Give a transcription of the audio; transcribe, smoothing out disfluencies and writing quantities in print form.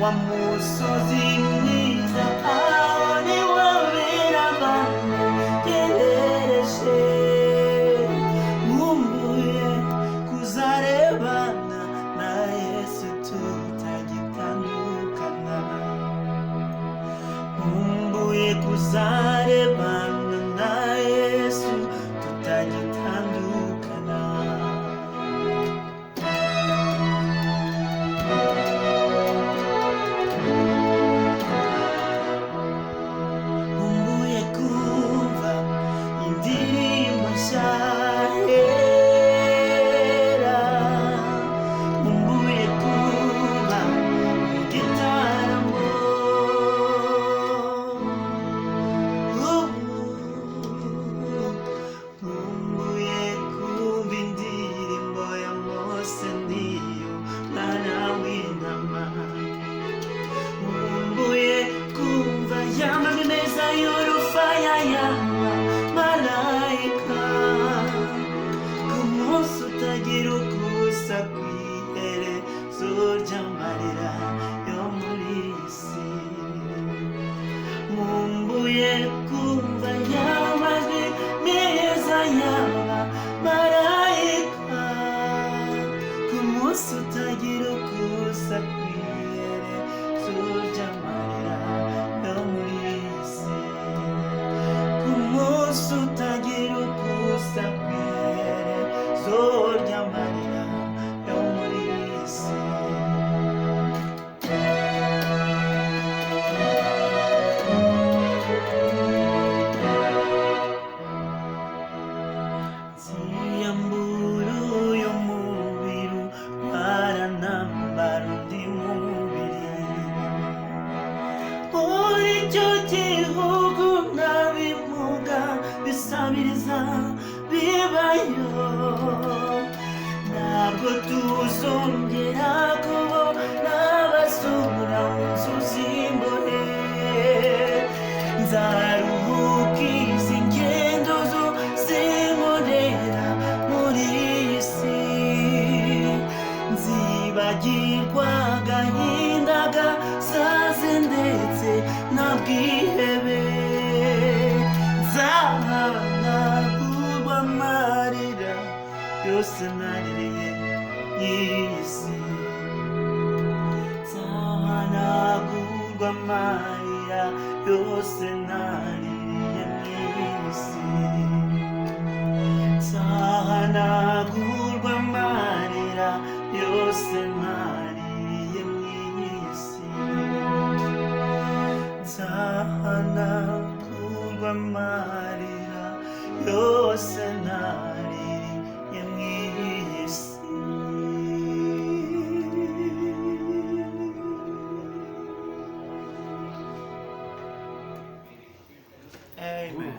wa musozi mwiza, aho ni wabera abantu tegereje. Nkumbuye kuzarebana na Yesu tutagitandukana. Nkumbuye kuzarebana na Yesu tutagitandukana. Nkumbuye kumva indirimbo nshya yera. Nkumbuye kuba mu gitaramo. Nkumbuye kumva indirimbo ya Mose n'iyo mwana w'intama. Nkumbuye kumva ya majwi meza y'urufaya y'abamarayika, ku munsi utagira ukusa kw'iherezo ry'amarira yo muri iyi si. Nkumbuye kumva ya majwi meza y'abamarayika, ku munsi utagira ukusa kw'iherezo ry'amarira yo muri iyi si. Ku munsi utagira ukusa kw'iherezo ry'amarira yo muri iyi si. Nziyambura uyu mubiri baranambara undi mubiri. Muri icyo gihugu nta bimuga bisabiriza bibayo. Ntabwo tuzongera kubona abasura mu nzu z'imbohe. Nzaruhuka izi ngendo zinkorera muri iyi si. Nzibagirwa agahinda gasaze ndetse na bwihebe. Nzahanagurwa amarira yose naririye iyi si. Nzahanagurwa amarira yose naririye iyi si. Nzahanagurwa amarira yose naririye iyi si. Nzahanagurwa amarira yose naririye iyi si. Amen.